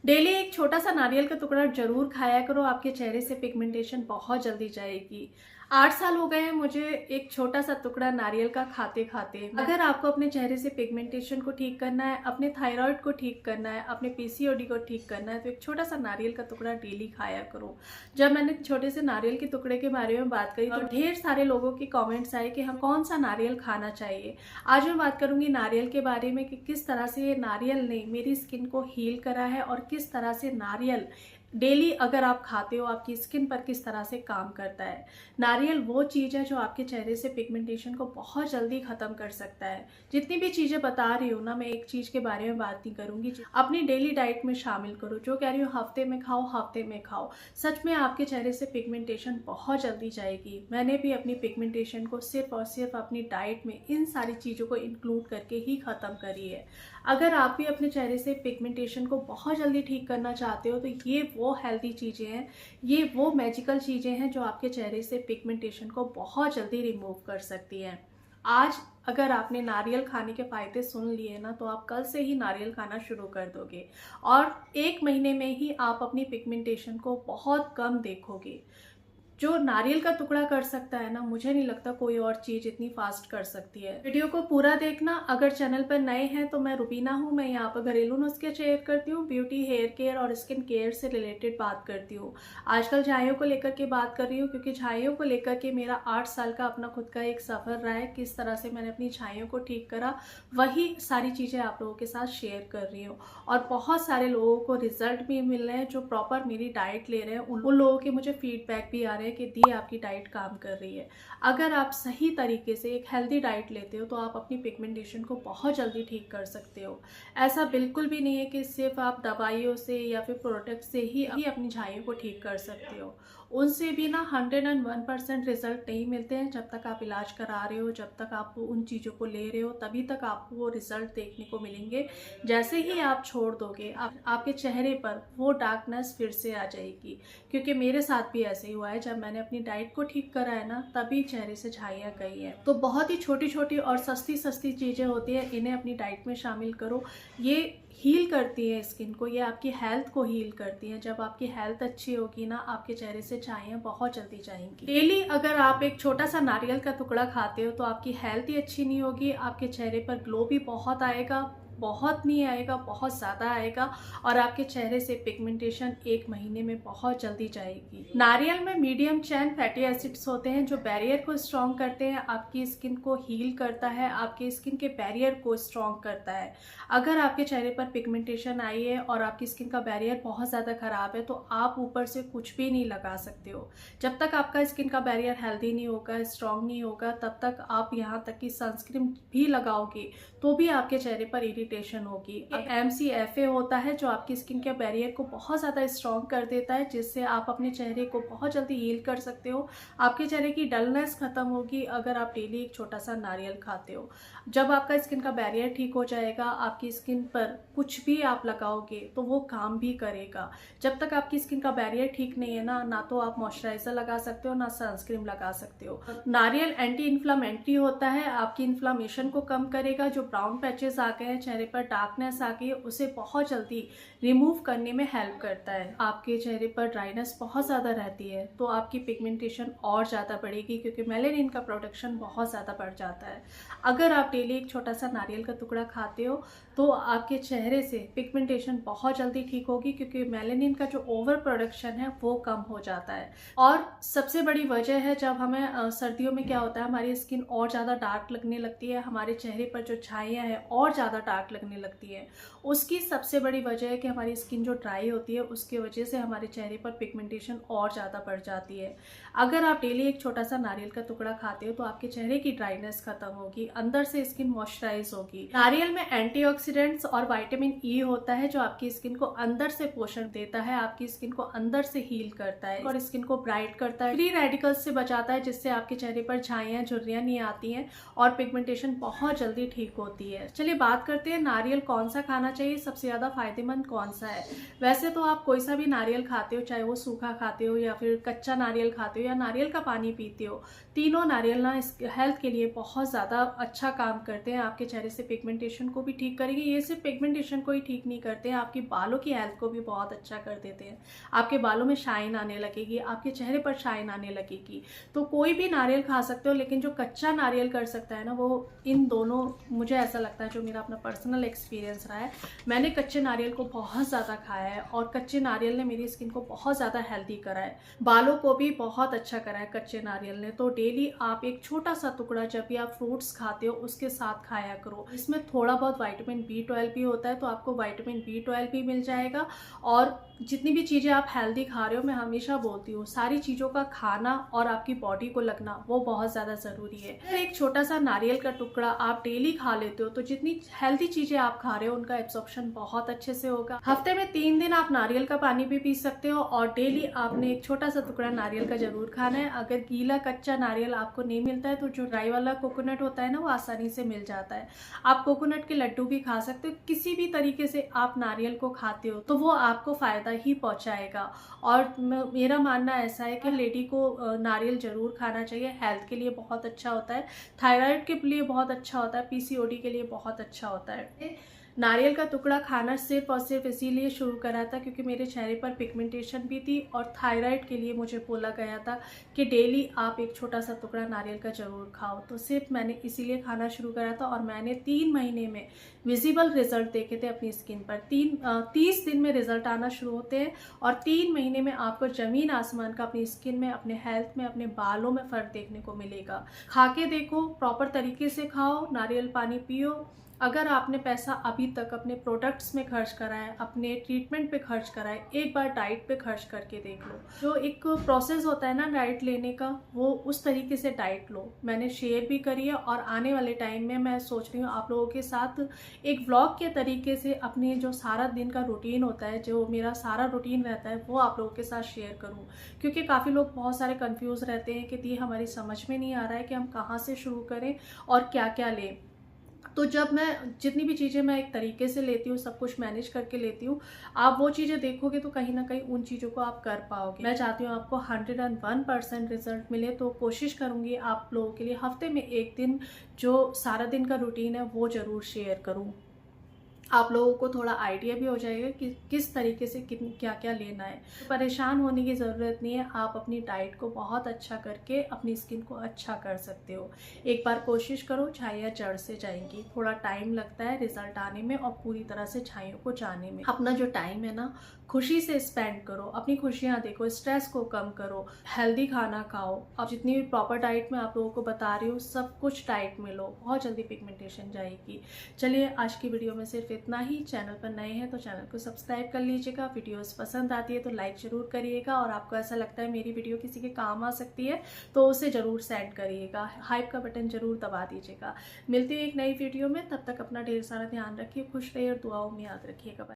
Daily एक छोटा सा नारियल का टुकड़ा जरूर खाया करो, आपके चेहरे से पिगमेंटेशन बहुत जल्दी जाएगी। 8 साल हो गए हैं मुझे एक छोटा सा टुकड़ा नारियल का खाते खाते। अगर आपको अपने चेहरे से पिगमेंटेशन को ठीक करना है, अपने थायराइड को ठीक करना है, अपने पीसीओडी को ठीक करना है, तो एक छोटा सा नारियल का टुकड़ा डेली खाया करो। जब मैंने छोटे से नारियल के टुकड़े के बारे में बात करी तो ढेर सारे लोगों के कॉमेंट्स आए कि हम कौन सा नारियल खाना चाहिए। आज मैं बात करूंगी नारियल के बारे में कि किस तरह से ये नारियल ने मेरी स्किन को हील करा है और किस तरह से नारियल डेली अगर आप खाते हो आपकी स्किन पर किस तरह से काम करता है। नारियल वो चीज़ है जो आपके चेहरे से पिगमेंटेशन को बहुत जल्दी ख़त्म कर सकता है। जितनी भी चीज़ें बता रही हूँ ना, मैं एक चीज़ के बारे में बात नहीं करूँगी। अपनी डेली डाइट में शामिल करो, जो कह रही हूँ हफ्ते में खाओ, हफ्ते में खाओ। सच में आपके चेहरे से पिगमेंटेशन बहुत जल्दी जाएगी। मैंने भी अपनी पिगमेंटेशन को सिर्फ और सिर्फ अपनी डाइट में इन सारी चीज़ों को इंक्लूड करके ही ख़त्म करी है। अगर आप भी अपने चेहरे से पिगमेंटेशन को बहुत जल्दी ठीक करना चाहते हो तो ये वो हेल्दी चीज़ें हैं, ये वो मैजिकल चीज़ें हैं जो आपके चेहरे से पिगमेंटेशन को बहुत जल्दी रिमूव कर सकती हैं। आज अगर आपने नारियल खाने के फ़ायदे सुन लिए ना, तो आप कल से ही नारियल खाना शुरू कर दोगे और 1 महीने में ही आप अपनी पिगमेंटेशन को बहुत कम देखोगे। जो नारियल का टुकड़ा कर सकता है ना, मुझे नहीं लगता कोई और चीज इतनी फास्ट कर सकती है। वीडियो को पूरा देखना। अगर चैनल पर नए हैं तो मैं रुबीना हूँ, मैं यहाँ पर घरेलू नुस्खे शेयर करती हूँ, ब्यूटी, हेयर केयर और स्किन केयर से रिलेटेड बात करती हूँ। आजकल झाइयों को लेकर के बात कर रही हूँ क्योंकि झाइयों को लेकर के मेरा 8 साल का अपना खुद का एक सफर रहा है। किस तरह से मैंने अपनी झाइयों को ठीक करा, वही सारी चीजें आप लोगों के साथ शेयर कर रही हूँ। और बहुत सारे लोगों को रिजल्ट भी मिल रहे हैं जो प्रॉपर मेरी डाइट ले रहे हैं। उन लोगों के मुझे फीडबैक भी आ रहे हैं कि दी आपकी डाइट काम कर रही है। अगर आप सही तरीके से एक हेल्दी डाइट लेते हो तो आप अपनी पिगमेंटेशन को बहुत जल्दी ठीक कर सकते हो। ऐसा बिल्कुल भी नहीं है कि सिर्फ आप दवाइयों से या फिर प्रोडक्ट से ही अपनी झाइयों को ठीक कर सकते हो। उनसे भी ना 101% रिजल्ट नहीं मिलते हैं। जब तक आप इलाज करा रहे हो, जब तक आप उन चीज़ों को ले रहे हो, तभी तक आपको वो रिजल्ट देखने को मिलेंगे। जैसे ही आप छोड़ दोगे आपके चेहरे पर वो डार्कनेस फिर से आ जाएगी। क्योंकि मेरे साथ भी ऐसे ही हुआ है। जब मैंने अपनी डाइट को ठीक करा है ना, तभी चेहरे से झाइयाँ गई हैं। तो बहुत ही छोटी छोटी और सस्ती सस्ती चीज़ें होती हैं, इन्हें अपनी डाइट में शामिल करो। ये हील करती है स्किन को, ये आपकी हेल्थ को हील करती है। जब आपकी हेल्थ अच्छी होगी ना, आपके चेहरे से झाइयाँ बहुत जल्दी जाएंगी। डेली अगर आप एक छोटा सा नारियल का टुकड़ा खाते हो तो आपकी हेल्थ ही अच्छी नहीं होगी, आपके चेहरे पर ग्लो भी बहुत आएगा, बहुत नहीं आएगा, बहुत ज़्यादा आएगा और आपके चेहरे से पिगमेंटेशन 1 महीने में बहुत जल्दी जाएगी। नारियल में मीडियम चेन फैटी एसिड्स होते हैं जो बैरियर को स्ट्रॉन्ग करते हैं, आपकी स्किन को हील करता है, आपके स्किन के बैरियर को स्ट्रॉन्ग करता है। अगर आपके चेहरे पर पिगमेंटेशन आई है और आपकी स्किन का बैरियर बहुत ज़्यादा ख़राब है तो आप ऊपर से कुछ भी नहीं लगा सकते हो। जब तक आपका स्किन का बैरियर हेल्दी नहीं होगा, स्ट्रॉन्ग नहीं होगा, तब तक आप यहाँ तक कि सनस्क्रीन भी लगाओगे तो भी आपके चेहरे पर इरिटेशन होगी। MCFA होता है जो आपकी स्किन के बैरियर को बहुत ज़्यादा स्ट्रॉन्ग कर देता है, जिससे आप अपने चेहरे को बहुत जल्दी हील कर सकते हो। आपके चेहरे की डलनेस खत्म होगी अगर आप डेली एक छोटा सा नारियल खाते हो। जब आपका स्किन का बैरियर ठीक हो जाएगा, आपकी स्किन पर कुछ भी आप लगाओगे तो वो काम भी करेगा। जब तक आपकी स्किन का बैरियर ठीक नहीं है ना तो आप मॉइस्चराइजर लगा सकते हो, ना सनस्क्रीन लगा सकते हो। नारियल एंटी इन्फ्लामेटरी होता है, आपकी इन्फ्लामेशन को कम करेगा। जो ब्राउन पैचेस आ गए हैं, चेहरे पर डार्कनेस आ गई है, उसे बहुत जल्दी रिमूव करने में हेल्प करता है। आपके चेहरे पर ड्राइनेस बहुत ज़्यादा रहती है तो आपकी पिगमेंटेशन और ज़्यादा बढ़ेगी क्योंकि मेलेनिन का प्रोडक्शन बहुत ज़्यादा बढ़ जाता है। अगर आप डेली एक छोटा सा नारियल का टुकड़ा खाते हो तो आपके चेहरे से पिगमेंटेशन बहुत जल्दी ठीक होगी क्योंकि मेलेनिन का जो ओवर प्रोडक्शन है वो कम हो जाता है। और सबसे बड़ी वजह है, जब हमें सर्दियों में क्या होता है, हमारी स्किन और ज़्यादा डार्क लगने लगती है, हमारे चेहरे पर जो झाइयाँ हैं और ज़्यादा डार्क लगने लगती है। उसकी सबसे बड़ी वजह है कि हमारी स्किन जो ड्राई होती है उसकी वजह से हमारे चेहरे पर पिगमेंटेशन और ज़्यादा बढ़ जाती है। अगर आप डेली एक छोटा सा नारियल का टुकड़ा खाते हो तो आपके चेहरे की ड्राइनेस खत्म होगी, अंदर से स्किन मॉइस्चराइज होगी। नारियल में एंटीऑक्सीडेंट्स और विटामिन ई होता है जो आपकी स्किन को अंदर से पोषण देता है, आपकी स्किन को अंदर से हील करता है और स्किन को ब्राइट करता है, फ्री रेडिकल्स से बचाता है, जिससे आपके चेहरे पर झाइयाँ, झुर्रियाँ नहीं आती हैं और पिगमेंटेशन बहुत जल्दी ठीक होती है। चलिए बात करते हैं नारियल कौन सा खाना देखना चाहिए सबसे ज़्यादा फायदेमंद कौन सा है। वैसे तो आप कोई सा भी नारियल खाते हो, चाहे वो सूखा खाते हो या फिर कच्चा नारियल खाते हो या नारियल का पानी पीते हो, तीनों नारियल ना इस हेल्थ के लिए बहुत ज़्यादा अच्छा काम करते हैं। आपके चेहरे से पिगमेंटेशन को भी ठीक करेंगे। ये सिर्फ पिगमेंटेशन को ही ठीक नहीं करते हैं, आपकी बालों की हेल्थ को भी बहुत अच्छा कर देते हैं। आपके बालों में शाइन आने लगेगी, आपके चेहरे पर शाइन आने लगेगी। तो कोई भी नारियल खा सकते हो, लेकिन जो कच्चा नारियल कर सकता है ना, वो इन दोनों, मुझे ऐसा लगता है, जो मेरा अपना पर्सनल एक्सपीरियंस रहा है, मैंने कच्चे नारियल को बहुत ज़्यादा खाया है और कच्चे नारियल ने मेरी स्किन को बहुत ज़्यादा हेल्दी करा है, बालों को भी बहुत अच्छा करा है कच्चे नारियल ने। तो डेली आप एक छोटा सा टुकड़ा जब भी आप फ्रूट्स खाते हो उसके साथ खाया करो। इसमें थोड़ा बहुत विटामिन B12 भी होता है, तो आपको विटामिन B12 भी मिल जाएगा। और जितनी भी चीज़ें आप हेल्दी खा रहे हो, मैं हमेशा बोलती हूँ सारी चीज़ों का खाना और आपकी बॉडी को लगना वो बहुत ज़्यादा ज़रूरी है। अगर एक छोटा सा नारियल का टुकड़ा आप डेली खा लेते हो तो जितनी हेल्दी चीज़ें आप खा रहे हो उनका एब्जॉर्प्शन बहुत अच्छे से होगा। हफ्ते में 3 दिन आप नारियल का पानी भी पी सकते हो और डेली आपने एक छोटा सा टुकड़ा नारियल का जरूर खाना है। अगर गीला कच्चा नारियल आपको नहीं मिलता है तो जो ड्राई वाला कोकोनट होता है ना, वो आसानी से मिल जाता है। आप कोकोनट के लड्डू भी खा सकते हो। किसी भी तरीके से आप नारियल को खाते हो तो वो आपको फायदा ही पहुंचाएगा। और मेरा मानना ऐसा है कि लेडी को नारियल जरूर खाना चाहिए, हेल्थ के लिए बहुत अच्छा होता है, थायराइड के लिए बहुत अच्छा होता है, PCOD के लिए बहुत अच्छा होता है। नारियल का टुकड़ा खाना सिर्फ और सिर्फ इसीलिए शुरू करा था क्योंकि मेरे चेहरे पर पिगमेंटेशन भी थी और थायराइड के लिए मुझे बोला गया था कि डेली आप एक छोटा सा टुकड़ा नारियल का जरूर खाओ। तो सिर्फ मैंने इसीलिए खाना शुरू करा था और मैंने 3 महीने में विजिबल रिजल्ट देखे थे अपनी स्किन पर। 30 दिन में रिजल्ट आना शुरू होते हैं और 3 महीने में आपको जमीन आसमान का अपनी स्किन में, अपने हेल्थ में, अपने बालों में फ़र्क देखने को मिलेगा। खा के देखो, प्रॉपर तरीके से खाओ, नारियल पानी पियो। अगर आपने पैसा अभी तक अपने प्रोडक्ट्स में खर्च करा है, अपने ट्रीटमेंट पे खर्च करा है, एक बार डाइट पे खर्च करके देख लो। जो एक प्रोसेस होता है ना डाइट लेने का, वो उस तरीके से डाइट लो। मैंने शेयर भी करी है और आने वाले टाइम में मैं सोच रही हूँ आप लोगों के साथ एक व्लॉग के तरीके से अपने जो सारा दिन का रूटीन होता है, जो मेरा सारा रूटीन रहता है, वो आप लोगों के साथ शेयर करूँ। क्योंकि काफ़ी लोग बहुत सारे कन्फ्यूज़ रहते हैं कि ये हमारी समझ में नहीं आ रहा है कि हम कहाँ से शुरू करें और क्या क्या लें। तो जब मैं जितनी भी चीज़ें मैं एक तरीके से लेती हूँ, सब कुछ मैनेज करके लेती हूँ, आप वो चीज़ें देखोगे तो कहीं ना कहीं उन चीज़ों को आप कर पाओगे। मैं चाहती हूँ आपको 101% रिजल्ट मिले, तो कोशिश करूँगी आप लोगों के लिए हफ्ते में एक दिन जो सारा दिन का रूटीन है वो ज़रूर शेयर करूँ। आप लोगों को थोड़ा आइडिया भी हो जाएगा कि किस तरीके से क्या क्या लेना है। परेशान होने की ज़रूरत नहीं है, आप अपनी डाइट को बहुत अच्छा करके अपनी स्किन को अच्छा कर सकते हो। एक बार कोशिश करो, छाइयाँ जड़ से जाएंगी। थोड़ा टाइम लगता है रिजल्ट आने में और पूरी तरह से छाइयों को जाने में। अपना जो टाइम है ना, खुशी से स्पेंड करो, अपनी खुशियाँ देखो, स्ट्रेस को कम करो, हेल्दी खाना खाओ। अब जितनी भी प्रॉपर डाइट में आप लोगों को बता रही हूँ, सब कुछ डाइट में लो, बहुत जल्दी पिगमेंटेशन जाएगी। चलिए, आज की वीडियो में सिर्फ इतना ही। चैनल पर नए हैं तो चैनल को सब्सक्राइब कर लीजिएगा। वीडियोस पसंद आती है तो लाइक जरूर करिएगा और आपको ऐसा लगता है मेरी वीडियो किसी के काम आ सकती है तो उसे जरूर सेंड करिएगा। हाइप का बटन जरूर दबा दीजिएगा। मिलती है एक नई वीडियो में, तब तक अपना ढेर सारा ध्यान रखिए, खुश रहिए और दुआओं में याद रखिएगा।